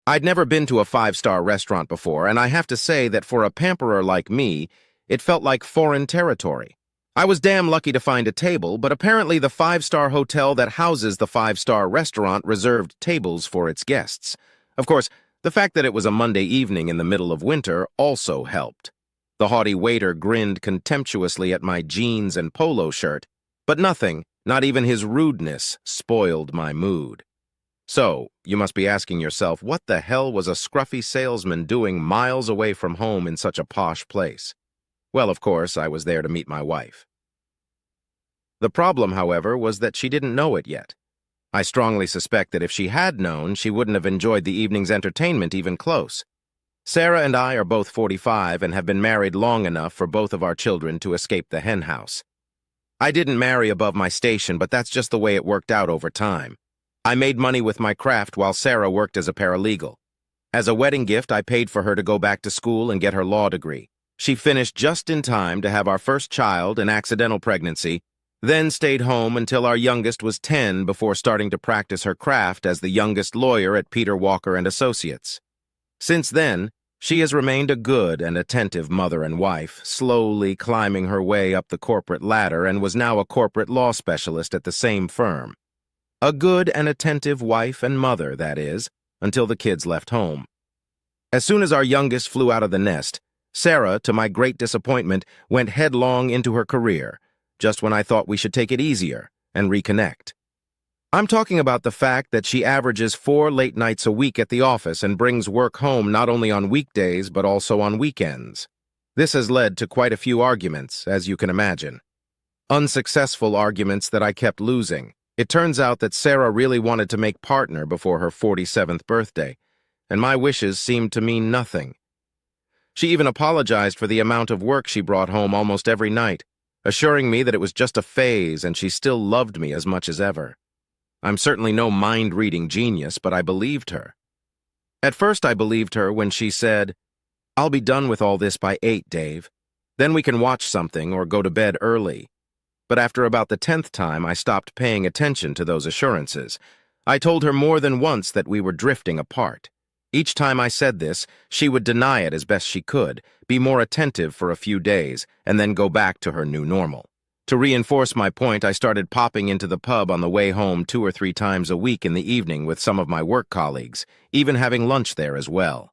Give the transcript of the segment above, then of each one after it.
I'd never been to a five-star restaurant before, and I have to say that for a pamperer like me, it felt like foreign territory. I was damn lucky to find a table, but apparently the five-star hotel that houses the five-star restaurant reserved tables for its guests. Of course, the fact that it was a Monday evening in the middle of winter also helped. The haughty waiter grinned contemptuously at my jeans and polo shirt, but nothing, not even his rudeness, spoiled my mood. So, you must be asking yourself, what the hell was a scruffy salesman doing miles away from home in such a posh place? Well, of course, I was there to meet my wife. The problem, however, was that she didn't know it yet. I strongly suspect that if she had known, she wouldn't have enjoyed the evening's entertainment even close. Sarah and I are both 45 and have been married long enough for both of our children to escape the hen house. I didn't marry above my station, but that's just the way it worked out over time. I made money with my craft while Sarah worked as a paralegal. As a wedding gift, I paid for her to go back to school and get her law degree. She finished just in time to have our first child, an accidental pregnancy, then stayed home until our youngest was 10 before starting to practice her craft as the youngest lawyer at Peter Walker and Associates. Since then, she has remained a good and attentive mother and wife, slowly climbing her way up the corporate ladder, and was now a corporate law specialist at the same firm. A good and attentive wife and mother, that is, until the kids left home. As soon as our youngest flew out of the nest, Sarah, to my great disappointment, went headlong into her career, just when I thought we should take it easier and reconnect. I'm talking about the fact that she averages 4 late nights a week at the office and brings work home not only on weekdays but also on weekends. This has led to quite a few arguments, as you can imagine. Unsuccessful arguments that I kept losing. It turns out that Sarah really wanted to make partner before her 47th birthday, and my wishes seemed to mean nothing. She even apologized for the amount of work she brought home almost every night, assuring me that it was just a phase and she still loved me as much as ever. I'm certainly no mind-reading genius, but I believed her. At first I believed her when she said, "I'll be done with all this by 8, Dave. Then we can watch something or go to bed early." But after about the 10th time, I stopped paying attention to those assurances. I told her more than once that we were drifting apart. Each time I said this, she would deny it as best she could, be more attentive for a few days, and then go back to her new normal. To reinforce my point, I started popping into the pub on the way home 2 or 3 times a week in the evening with some of my work colleagues, even having lunch there as well.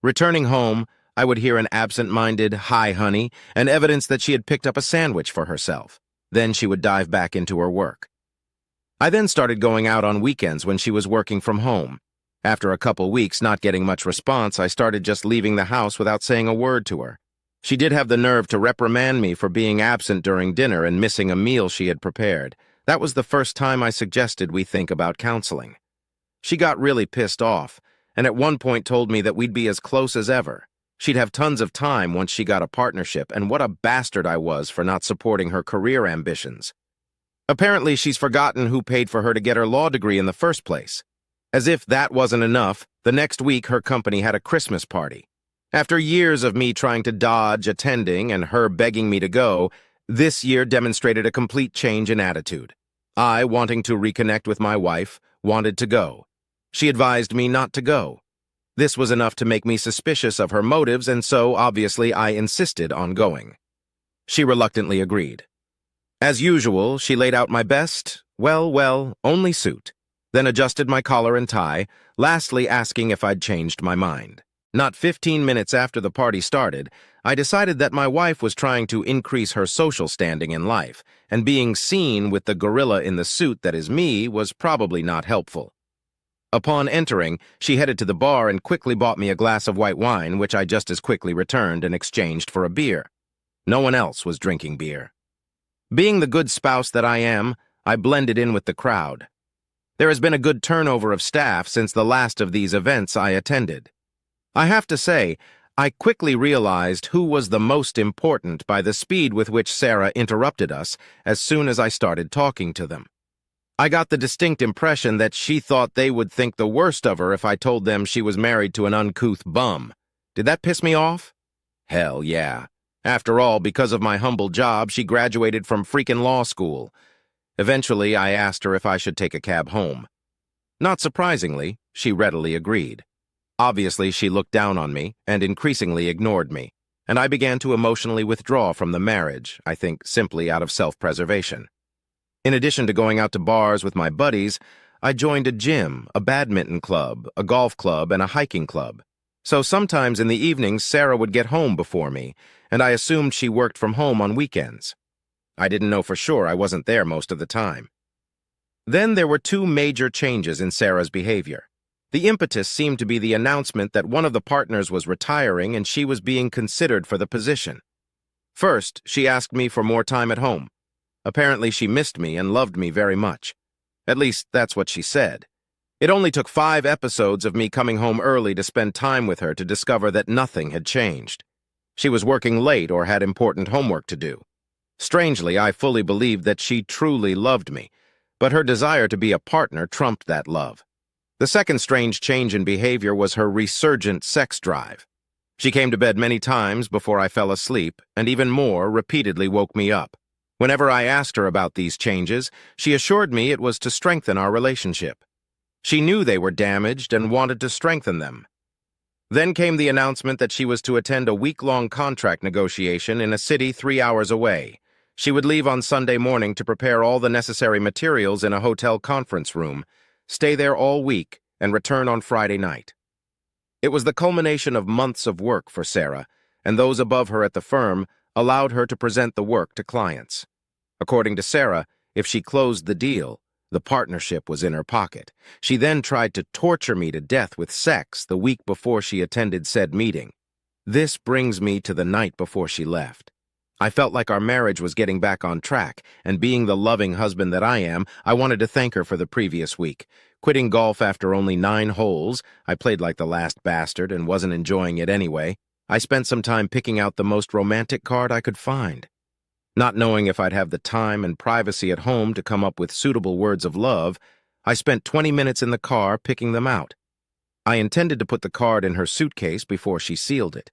Returning home, I would hear an absent-minded, "Hi, honey," and evidence that she had picked up a sandwich for herself. Then she would dive back into her work. I then started going out on weekends when she was working from home. After a couple weeks not getting much response, I started just leaving the house without saying a word to her. She did have the nerve to reprimand me for being absent during dinner and missing a meal she had prepared. That was the first time I suggested we think about counseling. She got really pissed off, and at one point told me that we'd be as close as ever. She'd have tons of time once she got a partnership, and what a bastard I was for not supporting her career ambitions. Apparently, she's forgotten who paid for her to get her law degree in the first place. As if that wasn't enough, the next week her company had a Christmas party. After years of me trying to dodge attending and her begging me to go, this year demonstrated a complete change in attitude. I, wanting to reconnect with my wife, wanted to go. She advised me not to go. This was enough to make me suspicious of her motives, and so, obviously, I insisted on going. She reluctantly agreed. As usual, she laid out my best, only suit, then adjusted my collar and tie, lastly asking if I'd changed my mind. Not 15 minutes after the party started, I decided that my wife was trying to increase her social standing in life, and being seen with the gorilla in the suit that is me was probably not helpful. Upon entering, she headed to the bar and quickly bought me a glass of white wine, which I just as quickly returned and exchanged for a beer. No one else was drinking beer. Being the good spouse that I am, I blended in with the crowd. There has been a good turnover of staff since the last of these events I attended. I have to say, I quickly realized who was the most important by the speed with which Sarah interrupted us as soon as I started talking to them. I got the distinct impression that she thought they would think the worst of her if I told them she was married to an uncouth bum. Did that piss me off? Hell yeah. After all, because of my humble job, she graduated from freaking law school. Eventually, I asked her if I should take a cab home. Not surprisingly, she readily agreed. Obviously, she looked down on me and increasingly ignored me, and I began to emotionally withdraw from the marriage, I think simply out of self-preservation. In addition to going out to bars with my buddies, I joined a gym, a badminton club, a golf club, and a hiking club. So sometimes in the evenings, Sarah would get home before me, and I assumed she worked from home on weekends. I didn't know for sure. I wasn't there most of the time. Then there were two major changes in Sarah's behavior. The impetus seemed to be the announcement that one of the partners was retiring and she was being considered for the position. First, she asked me for more time at home. Apparently, she missed me and loved me very much. At least, that's what she said. It only took 5 episodes of me coming home early to spend time with her to discover that nothing had changed. She was working late or had important homework to do. Strangely, I fully believed that she truly loved me, but her desire to be a partner trumped that love. The second strange change in behavior was her resurgent sex drive. She came to bed many times before I fell asleep, and even more, repeatedly woke me up. Whenever I asked her about these changes, she assured me it was to strengthen our relationship. She knew they were damaged and wanted to strengthen them. Then came the announcement that she was to attend a week-long contract negotiation in a city 3 hours away. She would leave on Sunday morning to prepare all the necessary materials in a hotel conference room, stay there all week, and return on Friday night. It was the culmination of months of work for Sarah, and those above her at the firm allowed her to present the work to clients. According to Sarah, if she closed the deal, the partnership was in her pocket. She then tried to torture me to death with sex the week before she attended said meeting. This brings me to the night before she left. I felt like our marriage was getting back on track, and being the loving husband that I am, I wanted to thank her for the previous week. Quitting golf after only 9 holes, I played like the last bastard and wasn't enjoying it anyway. I spent some time picking out the most romantic card I could find. Not knowing if I'd have the time and privacy at home to come up with suitable words of love, I spent 20 minutes in the car picking them out. I intended to put the card in her suitcase before she sealed it.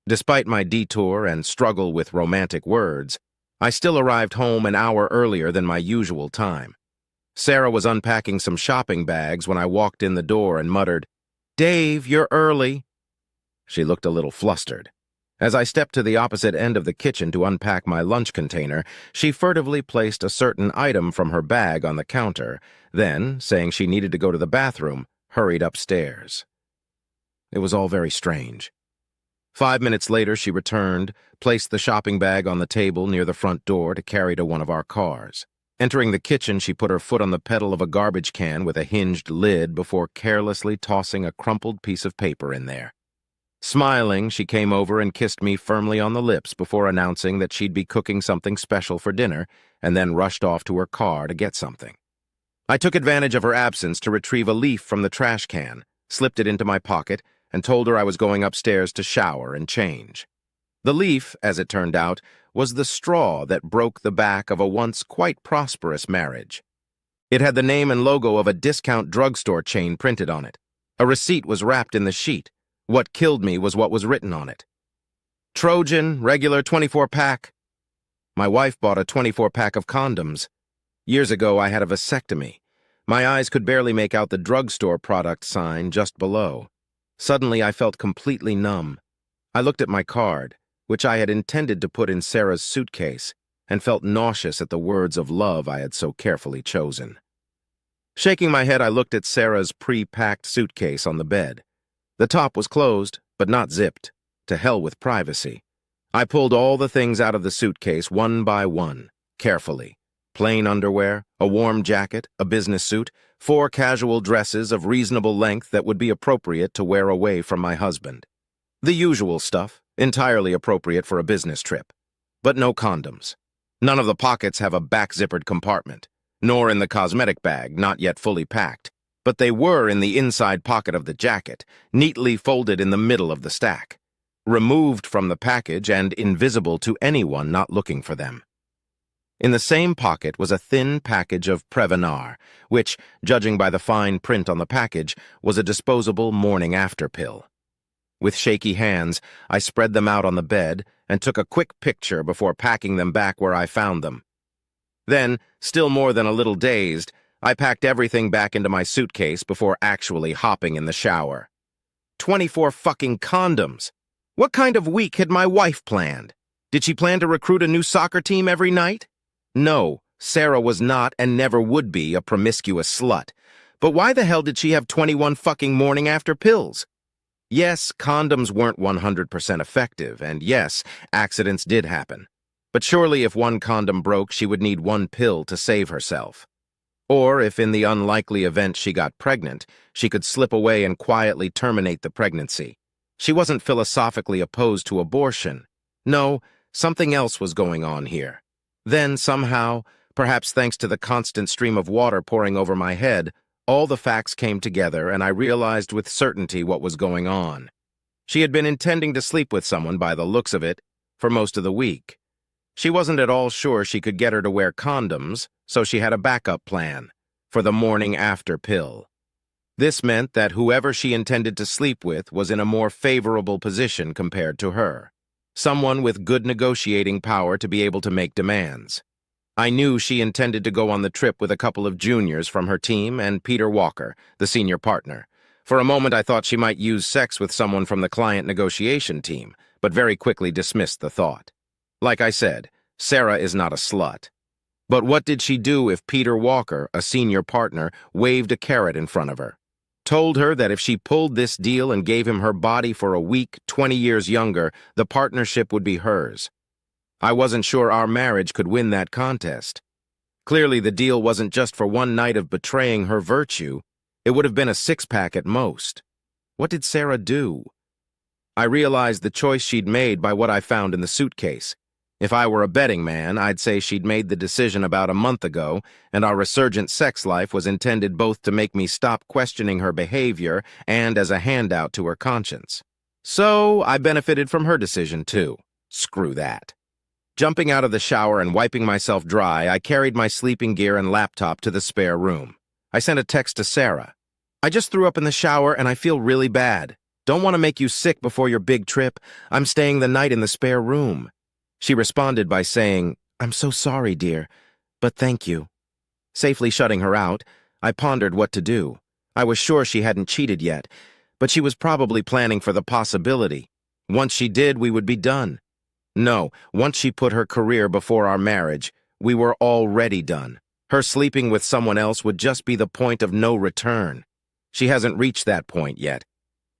Despite my detour and struggle with romantic words, I still arrived home an hour earlier than my usual time. Sarah was unpacking some shopping bags when I walked in the door and muttered, "Dave, you're early." She looked a little flustered. As I stepped to the opposite end of the kitchen to unpack my lunch container, she furtively placed a certain item from her bag on the counter, then, saying she needed to go to the bathroom, hurried upstairs. It was all very strange. 5 minutes later, she returned, placed the shopping bag on the table near the front door to carry to one of our cars. Entering the kitchen, she put her foot on the pedal of a garbage can with a hinged lid before carelessly tossing a crumpled piece of paper in there. Smiling, she came over and kissed me firmly on the lips before announcing that she'd be cooking something special for dinner, and then rushed off to her car to get something. I took advantage of her absence to retrieve a leaf from the trash can, slipped it into my pocket, and told her I was going upstairs to shower and change. The leaf, as it turned out, was the straw that broke the back of a once quite prosperous marriage. It had the name and logo of a discount drugstore chain printed on it. A receipt was wrapped in the sheet. What killed me was what was written on it. Trojan, regular 24-pack. My wife bought a 24-pack of condoms. Years ago, I had a vasectomy. My eyes could barely make out the drugstore product sign just below. Suddenly, I felt completely numb. I looked at my card, which I had intended to put in Sarah's suitcase, and felt nauseous at the words of love I had so carefully chosen. Shaking my head, I looked at Sarah's pre-packed suitcase on the bed. The top was closed, but not zipped. To hell with privacy. I pulled all the things out of the suitcase one by one, carefully. Plain underwear, a warm jacket, a business suit, 4 casual dresses of reasonable length that would be appropriate to wear away from my husband. The usual stuff, entirely appropriate for a business trip. But no condoms. None of the pockets have a back-zippered compartment, nor in the cosmetic bag, not yet fully packed. But they were in the inside pocket of the jacket, neatly folded in the middle of the stack, removed from the package and invisible to anyone not looking for them. In the same pocket was a thin package of Prevenar, which, judging by the fine print on the package, was a disposable morning-after pill. With shaky hands, I spread them out on the bed and took a quick picture before packing them back where I found them. Then, still more than a little dazed, I packed everything back into my suitcase before actually hopping in the shower. 24 fucking condoms. What kind of week had my wife planned? Did she plan to recruit a new soccer team every night? No, Sarah was not and never would be a promiscuous slut. But why the hell did she have 21 fucking morning after pills? Yes, condoms weren't 100% effective, and yes, accidents did happen. But surely if one condom broke, she would need one pill to save herself. Or if in the unlikely event she got pregnant, she could slip away and quietly terminate the pregnancy. She wasn't philosophically opposed to abortion. No, something else was going on here. Then, somehow, perhaps thanks to the constant stream of water pouring over my head, all the facts came together and I realized with certainty what was going on. She had been intending to sleep with someone, by the looks of it, for most of the week. She wasn't at all sure she could get her to wear condoms, so she had a backup plan for the morning after pill. This meant that whoever she intended to sleep with was in a more favorable position compared to her. Someone with good negotiating power to be able to make demands. I knew she intended to go on the trip with a couple of juniors from her team and Peter Walker, the senior partner. For a moment I thought she might use sex with someone from the client negotiation team, but very quickly dismissed the thought. Like I said, Sarah is not a slut. But what did she do if Peter Walker, a senior partner, waved a carrot in front of her? Told her that if she pulled this deal and gave him her body for a week, 20 years younger, the partnership would be hers. I wasn't sure our marriage could win that contest. Clearly the deal wasn't just for one night of betraying her virtue. It would have been a six-pack at most. What did Sarah do? I realized the choice she'd made by what I found in the suitcase. If I were a betting man, I'd say she'd made the decision about a month ago, and our resurgent sex life was intended both to make me stop questioning her behavior and as a handout to her conscience. So I benefited from her decision, too. Screw that. Jumping out of the shower and wiping myself dry, I carried my sleeping gear and laptop to the spare room. I sent a text to Sarah. I just threw up in the shower and I feel really bad. Don't want to make you sick before your big trip. I'm staying the night in the spare room. She responded by saying, I'm so sorry, dear, but thank you. Safely shutting her out, I pondered what to do. I was sure she hadn't cheated yet, but she was probably planning for the possibility. Once she did, we would be done. No, once she put her career before our marriage, we were already done. Her sleeping with someone else would just be the point of no return. She hasn't reached that point yet.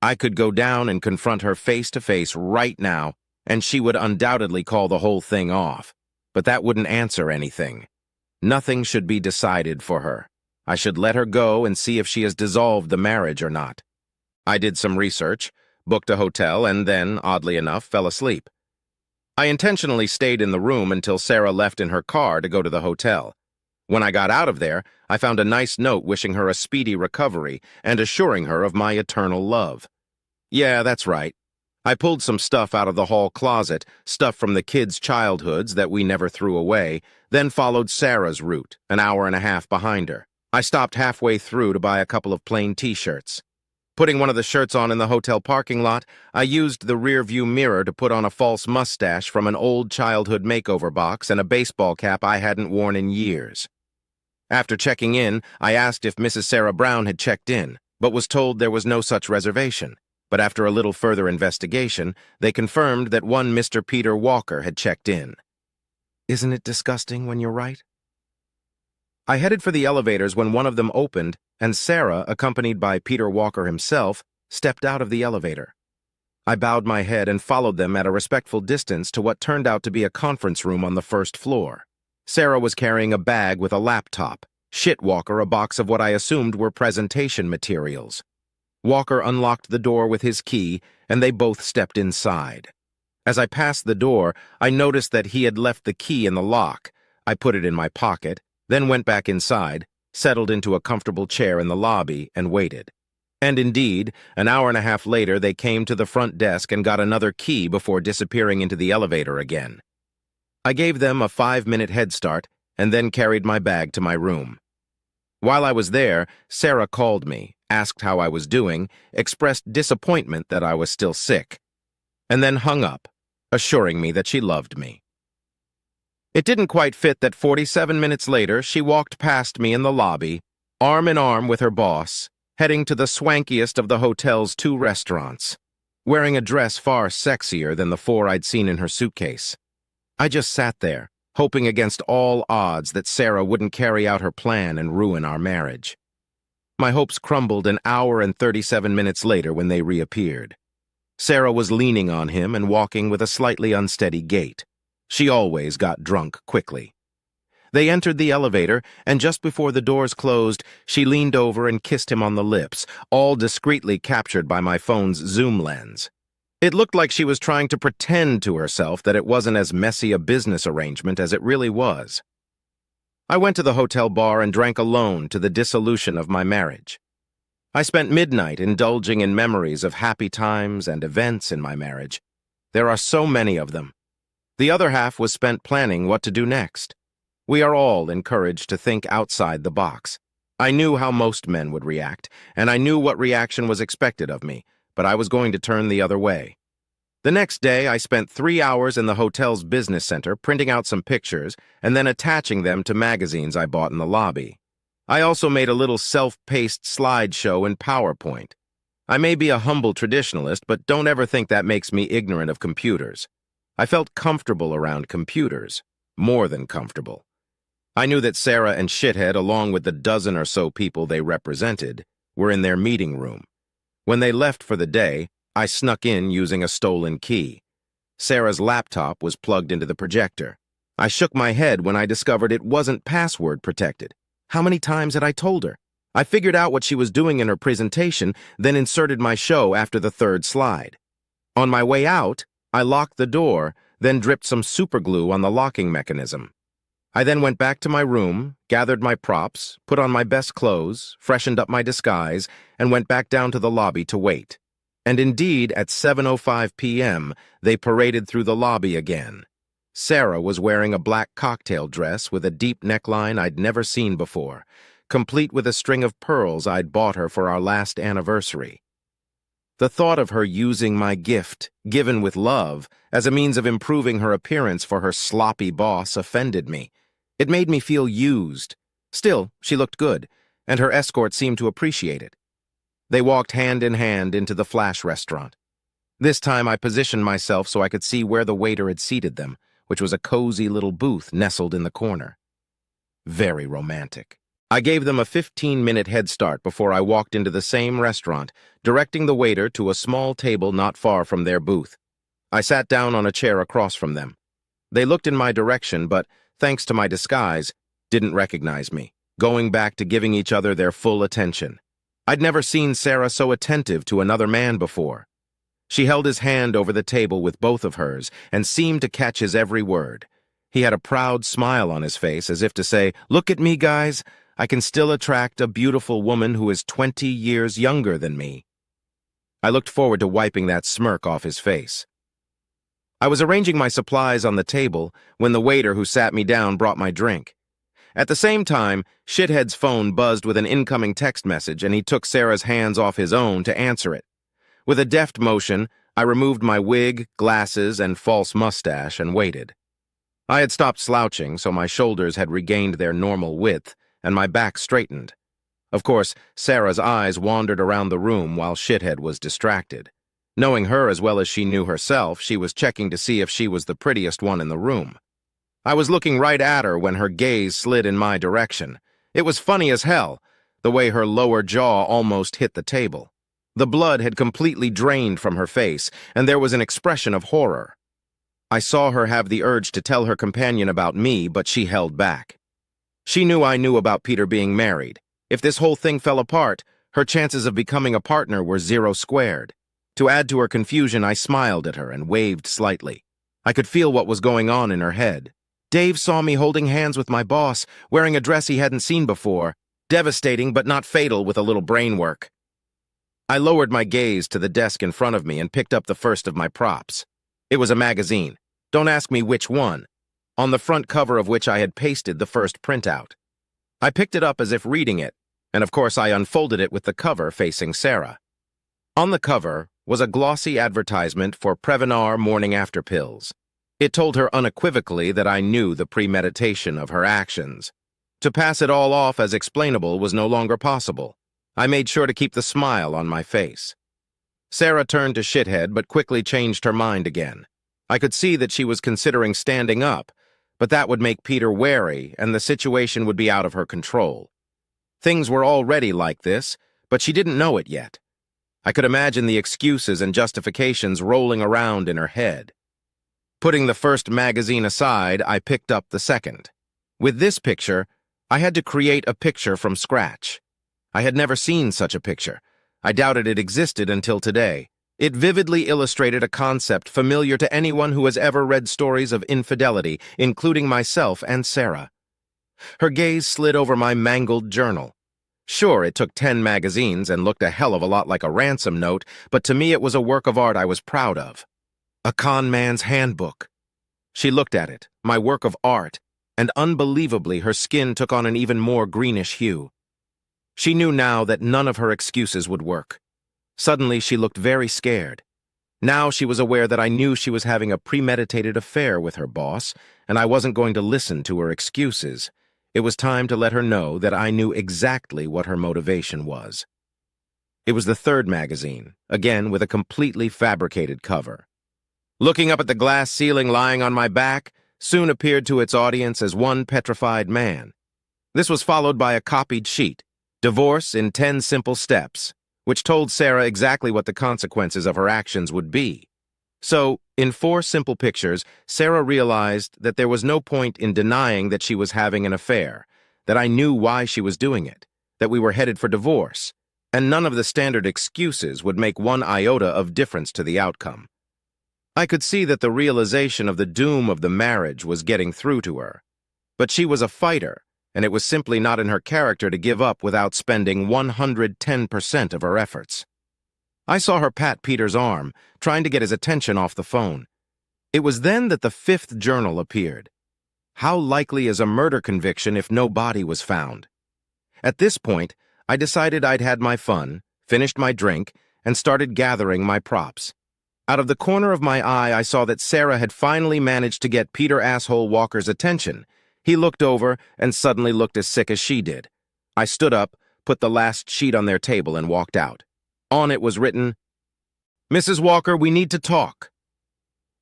I could go down and confront her face to face right now, and she would undoubtedly call the whole thing off. But that wouldn't answer anything. Nothing should be decided for her. I should let her go and see if she has dissolved the marriage or not. I did some research, booked a hotel, and then, oddly enough, fell asleep. I intentionally stayed in the room until Sarah left in her car to go to the hotel. When I got out of there, I found a nice note wishing her a speedy recovery and assuring her of my eternal love. Yeah, that's right. I pulled some stuff out of the hall closet, stuff from the kids' childhoods that we never threw away, then followed Sarah's route, an hour and a half behind her. I stopped halfway through to buy a couple of plain t-shirts. Putting one of the shirts on in the hotel parking lot, I used the rear-view mirror to put on a false mustache from an old childhood makeover box and a baseball cap I hadn't worn in years. After checking in, I asked if Mrs. Sarah Brown had checked in, but was told there was no such reservation. But after a little further investigation, they confirmed that one Mr. Peter Walker had checked in. Isn't it disgusting when you're right? I headed for the elevators when one of them opened, and Sarah, accompanied by Peter Walker himself, stepped out of the elevator. I bowed my head and followed them at a respectful distance to what turned out to be a conference room on the first floor. Sarah was carrying a bag with a laptop, Walker a box of what I assumed were presentation materials. Walker unlocked the door with his key, and they both stepped inside. As I passed the door, I noticed that he had left the key in the lock. I put it in my pocket, then went back inside, settled into a comfortable chair in the lobby, and waited. And indeed, an hour and a half later, they came to the front desk and got another key before disappearing into the elevator again. I gave them a 5-minute head start, and then carried my bag to my room. While I was there, Sarah called me, asked how I was doing, expressed disappointment that I was still sick, and then hung up, assuring me that she loved me. It didn't quite fit that 47 minutes later, she walked past me in the lobby, arm in arm with her boss, heading to the swankiest of the hotel's 2 restaurants, wearing a dress far sexier than the 4 I'd seen in her suitcase. I just sat there, hoping against all odds that Sarah wouldn't carry out her plan and ruin our marriage. My hopes crumbled an hour and 37 minutes later when they reappeared. Sarah was leaning on him and walking with a slightly unsteady gait. She always got drunk quickly. They entered the elevator, and just before the doors closed, she leaned over and kissed him on the lips, all discreetly captured by my phone's zoom lens. It looked like she was trying to pretend to herself that it wasn't as messy a business arrangement as it really was. I went to the hotel bar and drank alone to the dissolution of my marriage. I spent midnight indulging in memories of happy times and events in my marriage. There are so many of them. The other half was spent planning what to do next. We are all encouraged to think outside the box. I knew how most men would react, and I knew what reaction was expected of me, but I was going to turn the other way. The next day, I spent 3 hours in the hotel's business center printing out some pictures and then attaching them to magazines I bought in the lobby. I also made a little self-paced slideshow in PowerPoint. I may be a humble traditionalist, but don't ever think that makes me ignorant of computers. I felt comfortable around computers, more than comfortable. I knew that Sarah and Shithead, along with the dozen or so people they represented, were in their meeting room. When they left for the day, I snuck in using a stolen key. Sarah's laptop was plugged into the projector. I shook my head when I discovered it wasn't password protected. How many times had I told her? I figured out what she was doing in her presentation, then inserted my show after the 3rd slide. On my way out, I locked the door, then dripped some superglue on the locking mechanism. I then went back to my room, gathered my props, put on my best clothes, freshened up my disguise, and went back down to the lobby to wait. And indeed, at 7:05 p.m., they paraded through the lobby again. Sarah was wearing a black cocktail dress with a deep neckline I'd never seen before, complete with a string of pearls I'd bought her for our last anniversary. The thought of her using my gift, given with love, as a means of improving her appearance for her sloppy boss offended me. It made me feel used. Still, she looked good, and her escort seemed to appreciate it. They walked hand in hand into the Flash restaurant. This time I positioned myself so I could see where the waiter had seated them, which was a cozy little booth nestled in the corner. Very romantic. I gave them a 15-minute head start before I walked into the same restaurant, directing the waiter to a small table not far from their booth. I sat down on a chair across from them. They looked in my direction, but, thanks to my disguise, didn't recognize me, going back to giving each other their full attention. I'd never seen Sarah so attentive to another man before. She held his hand over the table with both of hers and seemed to catch his every word. He had a proud smile on his face, as if to say, "Look at me, guys. I can still attract a beautiful woman who is 20 years younger than me." I looked forward to wiping that smirk off his face. I was arranging my supplies on the table when the waiter who sat me down brought my drink. At the same time, Shithead's phone buzzed with an incoming text message, and he took Sarah's hands off his own to answer it. With a deft motion, I removed my wig, glasses, and false mustache and waited. I had stopped slouching, so my shoulders had regained their normal width, and my back straightened. Of course, Sarah's eyes wandered around the room while Shithead was distracted. Knowing her as well as she knew herself, she was checking to see if she was the prettiest one in the room. I was looking right at her when her gaze slid in my direction. It was funny as hell, the way her lower jaw almost hit the table. The blood had completely drained from her face, and there was an expression of horror. I saw her have the urge to tell her companion about me, but she held back. She knew I knew about Peter being married. If this whole thing fell apart, her chances of becoming a partner were 0 squared. To add to her confusion, I smiled at her and waved slightly. I could feel what was going on in her head. Dave saw me holding hands with my boss, wearing a dress he hadn't seen before. Devastating, but not fatal with a little brain work. I lowered my gaze to the desk in front of me and picked up the first of my props. It was a magazine. Don't ask me which one, on the front cover of which I had pasted the first printout. I picked it up as if reading it, and of course I unfolded it with the cover facing Sarah. On the cover was a glossy advertisement for Prevenar morning after pills. It told her unequivocally that I knew the premeditation of her actions. To pass it all off as explainable was no longer possible. I made sure to keep the smile on my face. Sarah turned to shithead but quickly changed her mind again. I could see that she was considering standing up, but that would make Peter wary and the situation would be out of her control. Things were already like this, but she didn't know it yet. I could imagine the excuses and justifications rolling around in her head. Putting the first magazine aside, I picked up the second. With this picture, I had to create a picture from scratch. I had never seen such a picture. I doubted it existed until today. It vividly illustrated a concept familiar to anyone who has ever read stories of infidelity, including myself and Sarah. Her gaze slid over my mangled journal. Sure, it took 10 magazines and looked a hell of a lot like a ransom note, but to me it was a work of art I was proud of. A con man's handbook. She looked at it, my work of art, and unbelievably her skin took on an even more greenish hue. She knew now that none of her excuses would work. Suddenly she looked very scared. Now she was aware that I knew she was having a premeditated affair with her boss, and I wasn't going to listen to her excuses. It was time to let her know that I knew exactly what her motivation was. It was the third magazine, again with a completely fabricated cover. Looking up at the glass ceiling lying on my back, soon appeared to its audience as one petrified man. This was followed by a copied sheet, Divorce in 10 Simple Steps, which told Sarah exactly what the consequences of her actions would be. So, in 4 simple pictures, Sarah realized that there was no point in denying that she was having an affair, that I knew why she was doing it, that we were headed for divorce, and none of the standard excuses would make one iota of difference to the outcome. I could see that the realization of the doom of the marriage was getting through to her. But she was a fighter, and it was simply not in her character to give up without spending 110% of her efforts. I saw her pat Peter's arm, trying to get his attention off the phone. It was then that the 5th journal appeared. How likely is a murder conviction if no body was found? At this point, I decided I'd had my fun, finished my drink, and started gathering my props. Out of the corner of my eye, I saw that Sarah had finally managed to get Peter Asshole Walker's attention. He looked over and suddenly looked as sick as she did. I stood up, put the last sheet on their table, and walked out. On it was written, "Mrs. Walker, we need to talk."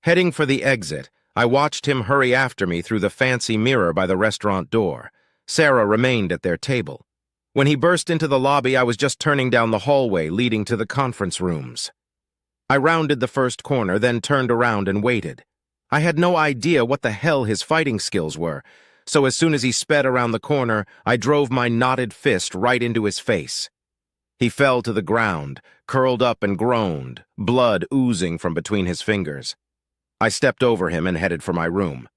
Heading for the exit, I watched him hurry after me through the fancy mirror by the restaurant door. Sarah remained at their table. When he burst into the lobby, I was just turning down the hallway leading to the conference rooms. I rounded the first corner, then turned around and waited. I had no idea what the hell his fighting skills were, so as soon as he sped around the corner, I drove my knotted fist right into his face. He fell to the ground, curled up and groaned, blood oozing from between his fingers. I stepped over him and headed for my room.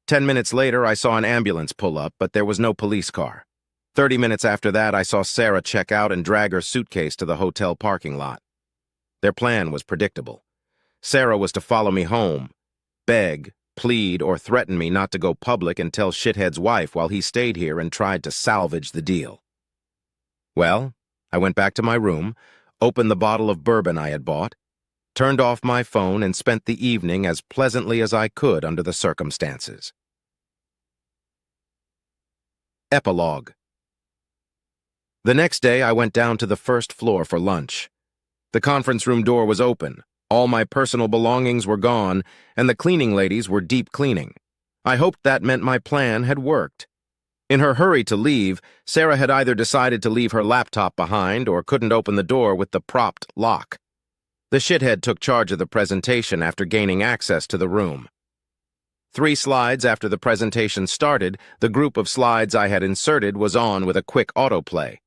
10 minutes later, I saw an ambulance pull up, but there was no police car. 30 minutes after that, I saw Sarah check out and drag her suitcase to the hotel parking lot. Their plan was predictable. Sarah was to follow me home, beg, plead, or threaten me not to go public and tell Shithead's wife while he stayed here and tried to salvage the deal. Well, I went back to my room, opened the bottle of bourbon I had bought, turned off my phone, and spent the evening as pleasantly as I could under the circumstances. Epilogue. The next day, I went down to the first floor for lunch. The conference room door was open, all my personal belongings were gone, and the cleaning ladies were deep cleaning. I hoped that meant my plan had worked. In her hurry to leave, Sarah had either decided to leave her laptop behind or couldn't open the door with the propped lock. The shithead took charge of the presentation after gaining access to the room. 3 slides after the presentation started, the group of slides I had inserted was on with a quick autoplay.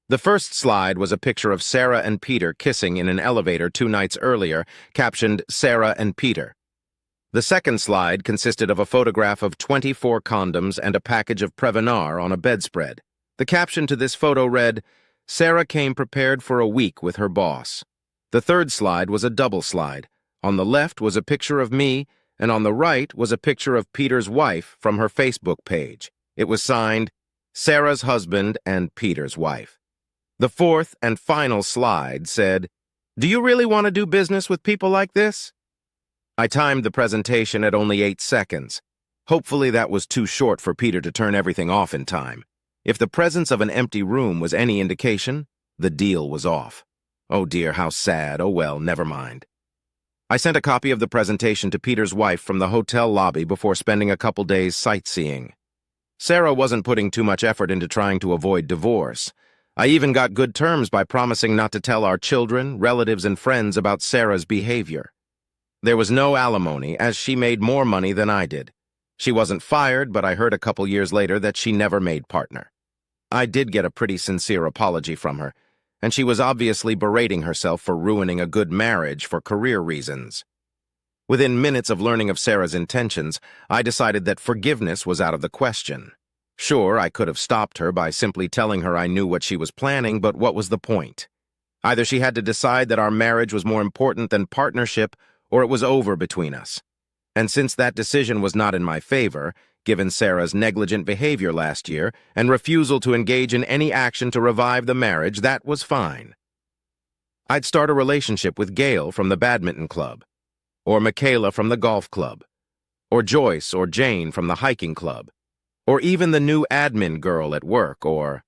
The first slide was a picture of Sarah and Peter kissing in an elevator 2 nights earlier, captioned "Sarah and Peter." The second slide consisted of a photograph of 24 condoms and a package of Prevenar on a bedspread. The caption to this photo read, "Sarah came prepared for a week with her boss." The third slide was a double slide. On the left was a picture of me, and on the right was a picture of Peter's wife from her Facebook page. It was signed, "Sarah's husband and Peter's wife." The fourth and final slide said, "Do you really want to do business with people like this?" I timed the presentation at only 8 seconds. Hopefully that was too short for Peter to turn everything off in time. If the presence of an empty room was any indication, the deal was off. Oh dear, how sad. Oh well, never mind. I sent a copy of the presentation to Peter's wife from the hotel lobby before spending a couple days sightseeing. Sarah wasn't putting too much effort into trying to avoid divorce. I even got good terms by promising not to tell our children, relatives, and friends about Sarah's behavior. There was no alimony, as she made more money than I did. She wasn't fired, but I heard a couple years later that she never made partner. I did get a pretty sincere apology from her, and she was obviously berating herself for ruining a good marriage for career reasons. Within minutes of learning of Sarah's intentions, I decided that forgiveness was out of the question. Sure, I could have stopped her by simply telling her I knew what she was planning, but what was the point? Either she had to decide that our marriage was more important than partnership, or it was over between us. And since that decision was not in my favor, given Sarah's negligent behavior last year and refusal to engage in any action to revive the marriage, that was fine. I'd start a relationship with Gail from the badminton club, or Michaela from the golf club, or Joyce or Jane from the hiking club, or even the new admin girl at work, or